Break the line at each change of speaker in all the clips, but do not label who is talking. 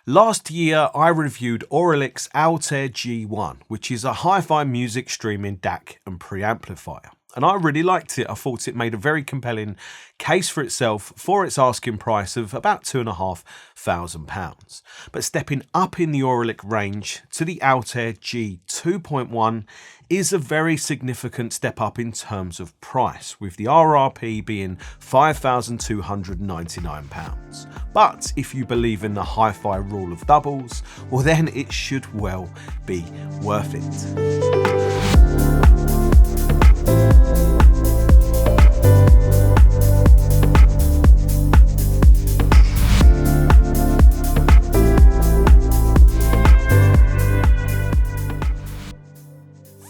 Last year, I reviewed AURALiC's Altair G1, which is a hi-fi music streaming DAC and preamplifier. And I really liked it. I thought it made a very compelling case for itself for its asking price of about £2,500. But stepping up in the AURALiC range to the Altair G2.1 is a very significant step up in terms of price, with the RRP being £5,299. But if you believe in the hi-fi rule of doubles, well then it should well be worth it.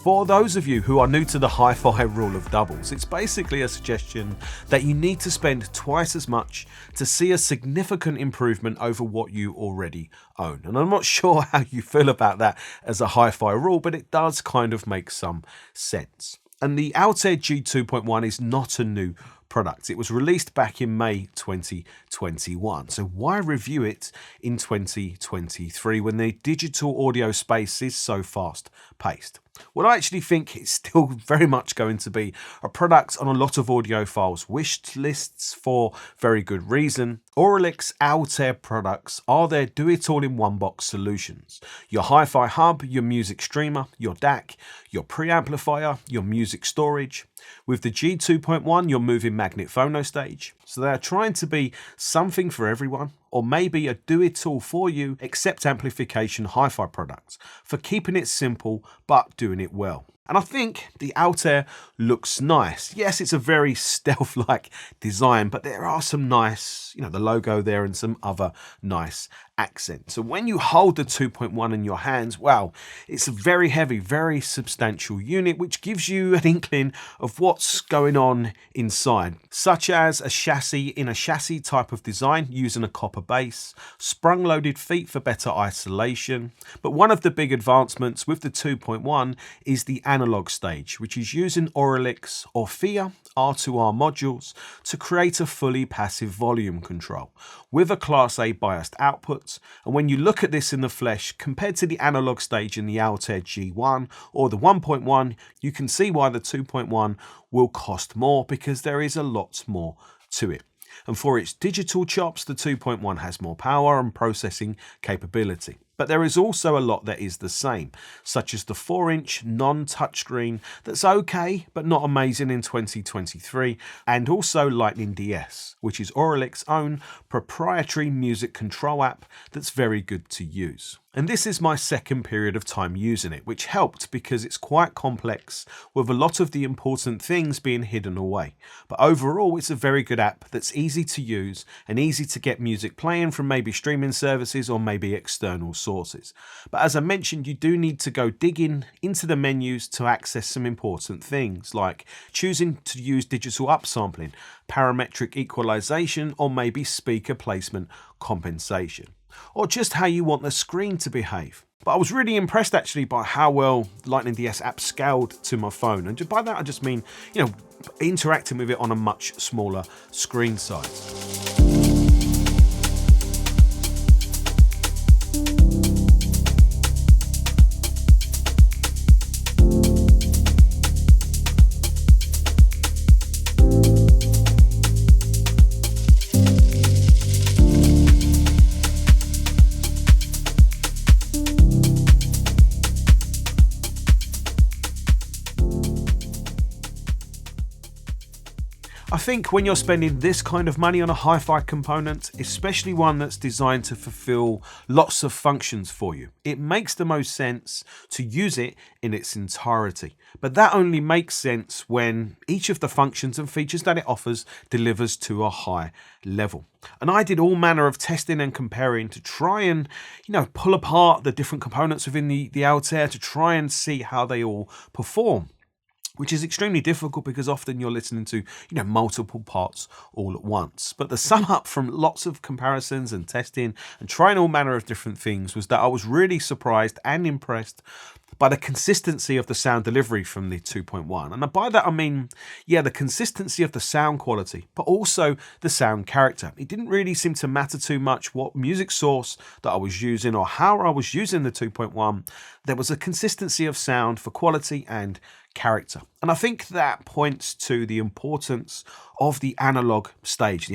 For those of you who are new to the hi-fi rule of doubles, it's basically a suggestion that you need to spend twice as much to see a significant improvement over what you already own. And I'm not sure how you feel about that as a hi-fi rule, but it does kind of make some sense. And the Altair G2.1 is not a new product. It was released back in May 2021. So why review it in 2023 when the digital audio space is so fast paced? Well, I actually think it's still very much going to be a product on a lot of audiophiles' wish lists for very good reason. AURALiC's Altair products are their do-it-all-in-one-box solutions. Your hi-fi hub, your music streamer, your DAC, your preamplifier, your music storage. With the G2.1, you're moving magnet phono stage. So they're trying to be something for everyone, or maybe a do-it-all for you, except amplification hi-fi product for keeping it simple but doing it well. And I think the Altair looks nice. Yes, it's a very stealth-like design, but there are some nice, the logo there and some other nice accents. So when you hold the 2.1 in your hands, wow, it's a very heavy, very substantial unit, which gives you an inkling of what's going on inside, such as a chassis in a chassis type of design using a copper base, sprung-loaded feet for better isolation. But one of the big advancements with the 2.1 is the analog stage, which is using AURALiC's Orphea R2R modules to create a fully passive volume control with a Class A biased output. And when you look at this in the flesh compared to the analog stage in the Altair G1 or the 1.1, you can see why the 2.1 will cost more, because there is a lot more to it. And for its digital chops, the 2.1 has more power and processing capability. But there is also a lot that is the same, such as the 4-inch non-touchscreen that's okay but not amazing in 2023, and also Lightning DS, which is AURALiC's own proprietary music control app that's very good to use. And this is my second period of time using it, which helped because it's quite complex with a lot of the important things being hidden away. But overall, it's a very good app that's easy to use and easy to get music playing from maybe streaming services or maybe external sources. But as I mentioned, you do need to go digging into the menus to access some important things, like choosing to use digital upsampling, parametric equalization, or maybe speaker placement compensation, or just how you want the screen to behave. But I was really impressed actually by how well Lightning DS app scaled to my phone. And by that I just mean, interacting with it on a much smaller screen size. I think when you're spending this kind of money on a hi-fi component, especially one that's designed to fulfill lots of functions for you, it makes the most sense to use it in its entirety. But that only makes sense when each of the functions and features that it offers delivers to a high level. And I did all manner of testing and comparing to try and, pull apart the different components within the Altair to try and see how they all perform, which is extremely difficult because often you're listening to, multiple parts all at once. But the sum up from lots of comparisons and testing and trying all manner of different things was that I was really surprised and impressed by the consistency of the sound delivery from the 2.1. And by that I mean, yeah, the consistency of the sound quality, but also the sound character. It didn't really seem to matter too much what music source that I was using or how I was using the 2.1. There was a consistency of sound for quality and character. And I think that points to the importance of the analog stage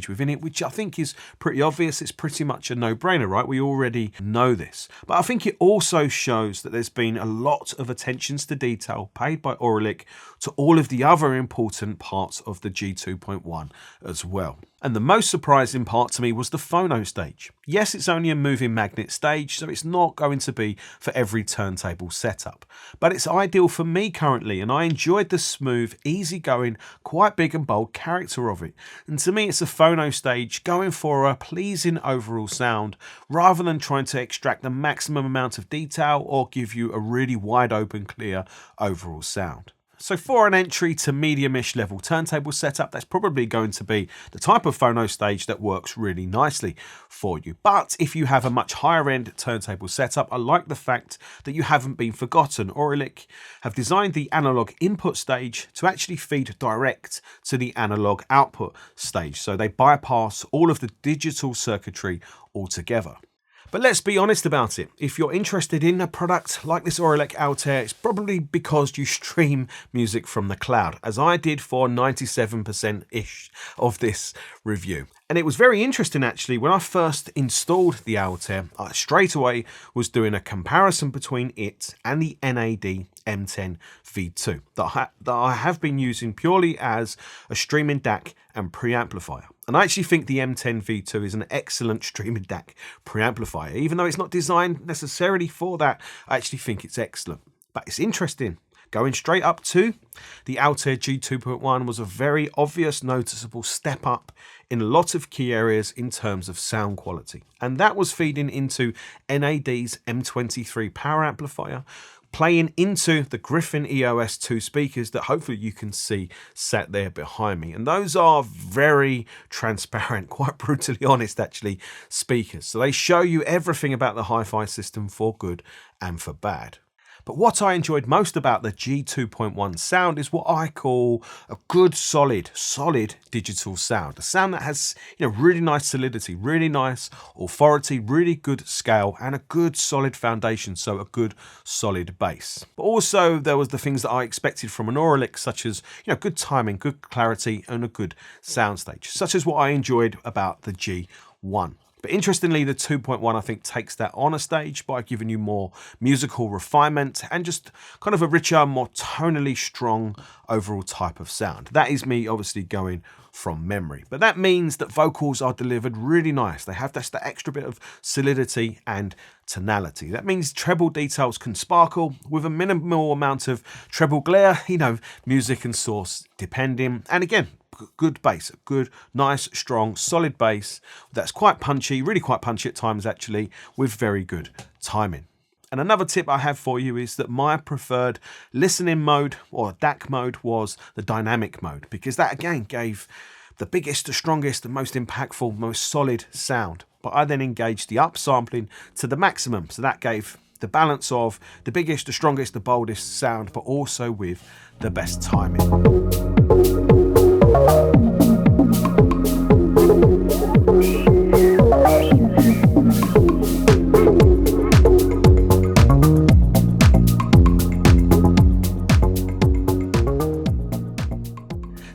within it, which I think is pretty obvious. It's pretty much a no-brainer, right? We already know this. But I think it also shows that there's been a lot of attentions to detail paid by AURALiC to all of the other important parts of the G2.1 as well. And the most surprising part to me was the phono stage. Yes, it's only a moving magnet stage, so it's not going to be for every turntable setup, but it's ideal for me currently, and I enjoyed the smooth, easygoing, quite big and bold character of it. And to me, it's a phono stage going for a pleasing overall sound, rather than trying to extract the maximum amount of detail or give you a really wide open, clear overall sound. So for an entry to medium-ish level turntable setup, that's probably going to be the type of phono stage that works really nicely for you. But if you have a much higher end turntable setup, I like the fact that you haven't been forgotten. AURALiC have designed the analog input stage to actually feed direct to the analog output stage. So they bypass all of the digital circuitry altogether. But let's be honest about it. If you're interested in a product like this AURALiC Altair, it's probably because you stream music from the cloud, as I did for 97%-ish of this review. And it was very interesting actually, when I first installed the Altair, I straight away was doing a comparison between it and the NAD M10 V2 that I have been using purely as a streaming DAC and preamplifier. And I actually think the M10 V2 is an excellent streaming DAC preamplifier. Even though it's not designed necessarily for that, I actually think it's excellent. But it's interesting. Going straight up to the Altair G2.1 was a very obvious, noticeable step up in a lot of key areas in terms of sound quality. And that was feeding into NAD's M23 power amplifier, playing into the Griffin EOS 2 speakers that hopefully you can see sat there behind me. And those are very transparent, quite brutally honest actually, speakers. So they show you everything about the HiFi system for good and for bad. But what I enjoyed most about the G2.1 sound is what I call a good, solid digital sound. A sound that has, really nice solidity, really nice authority, really good scale, and a good solid foundation, so a good solid bass. But also there was the things that I expected from an AURALiC, such as, good timing, good clarity, and a good soundstage, such as what I enjoyed about the G1. But interestingly, the 2.1 I think takes that on a stage by giving you more musical refinement and just kind of a richer, more tonally strong overall type of sound. That is me obviously going from memory. But that means that vocals are delivered really nice. They have just that extra bit of solidity and tonality. That means treble details can sparkle with a minimal amount of treble glare, music and source depending. And again, good bass, good, nice, strong, solid bass that's quite punchy, really quite punchy at times actually, with very good timing. And another tip I have for you is that my preferred listening mode or DAC mode was the dynamic mode, because that again gave the biggest, the strongest, the most impactful, most solid sound. But I then engaged the upsampling to the maximum, so that gave the balance of the biggest, the strongest, the boldest sound, but also with the best timing.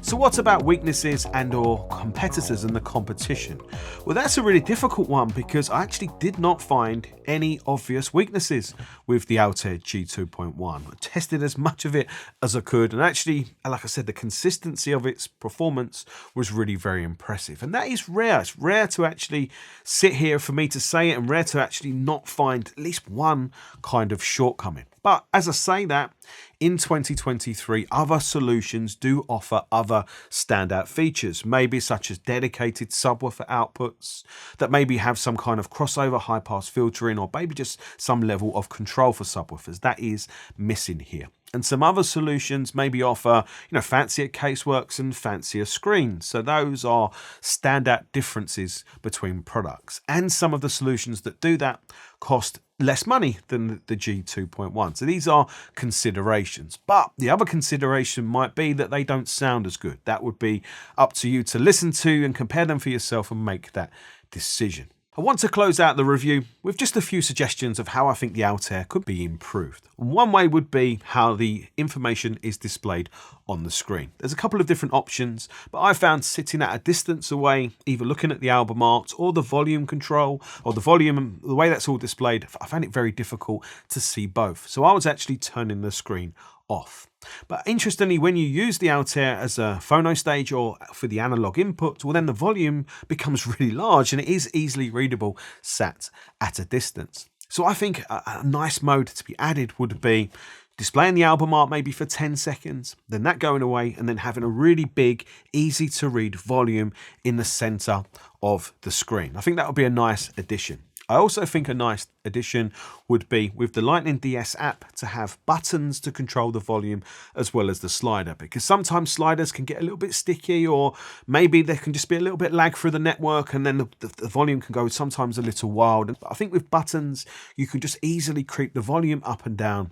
So what about weaknesses and or competitors in the competition? Well, that's a really difficult one because I actually did not find any obvious weaknesses with the Altair G2.1. I tested as much of it as I could, and actually, like I said, the consistency of its performance was really very impressive. And that is rare. It's rare to actually sit here for me to say it, and rare to actually not find at least one kind of shortcoming. But as I say that, in 2023, other solutions do offer other standout features, maybe such as dedicated subwoofer outputs that maybe have some kind of crossover high-pass filtering, or maybe just some level of control for subwoofers. That is missing here. And some other solutions maybe offer, fancier caseworks and fancier screens. So those are standout differences between products. And some of the solutions that do that cost less money than the G2.1. So these are considerations. But the other consideration might be that they don't sound as good. That would be up to you to listen to and compare them for yourself and make that decision. I want to close out the review with just a few suggestions of how I think the Altair could be improved. One way would be how the information is displayed on the screen. There's a couple of different options, but I found sitting at a distance away, either looking at the album art or the volume control or the volume, the way that's all displayed, I found it very difficult to see both. So I was actually turning the screen off. But interestingly, when you use the Altair as a phono stage or for the analog input, well, then the volume becomes really large and it is easily readable sat at a distance. So I think a nice mode to be added would be displaying the album art maybe for 10 seconds, then that going away, and then having a really big, easy to read volume in the center of the screen. I think that would be a nice addition. I also think a nice addition would be with the Lightning DS app to have buttons to control the volume as well as the slider, because sometimes sliders can get a little bit sticky, or maybe there can just be a little bit lag through the network and then the volume can go sometimes a little wild. And I think with buttons, you can just easily creep the volume up and down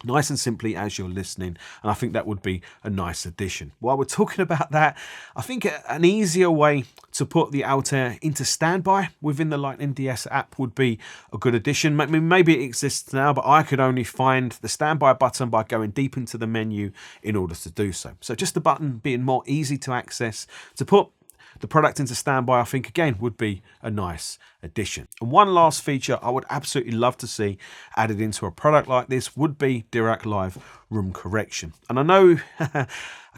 nice and simply as you're listening, and I think that would be a nice addition. While we're talking about that, I think an easier way to put the Altair into standby within the Lightning DS app would be a good addition. I mean, maybe it exists now, but I could only find the standby button by going deep into the menu in order to do so. So just the button being more easy to access to put the product into standby, I think again would be a nice addition. And one last feature I would absolutely love to see added into a product like this would be Dirac Live room correction. And I know I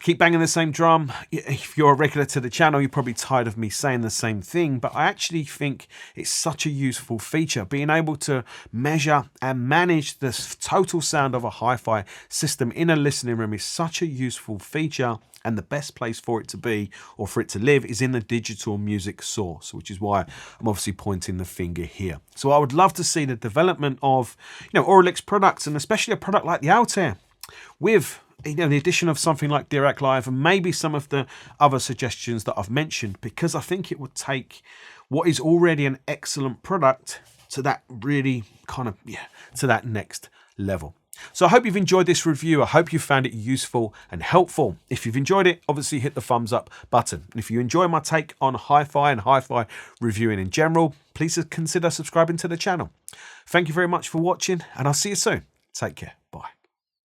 keep banging the same drum. If you're a regular to the channel, you're probably tired of me saying the same thing, but I actually think it's such a useful feature. Being able to measure and manage the total sound of a hi-fi system in a listening room is such a useful feature. And the best place for it to be, or for it to live, is in the digital music source, which is why I'm obviously pointing the finger here. So I would love to see the development of, AURALiC's products, and especially a product like the Altair, with the addition of something like Dirac Live and maybe some of the other suggestions that I've mentioned, because I think it would take what is already an excellent product to that really to that next level. So I hope you've enjoyed this review. I hope you found it useful and helpful. If you've enjoyed it, obviously hit the thumbs up button. And if you enjoy my take on hi-fi and hi-fi reviewing in general, please consider subscribing to the channel. Thank you very much for watching, and I'll see you soon. Take care.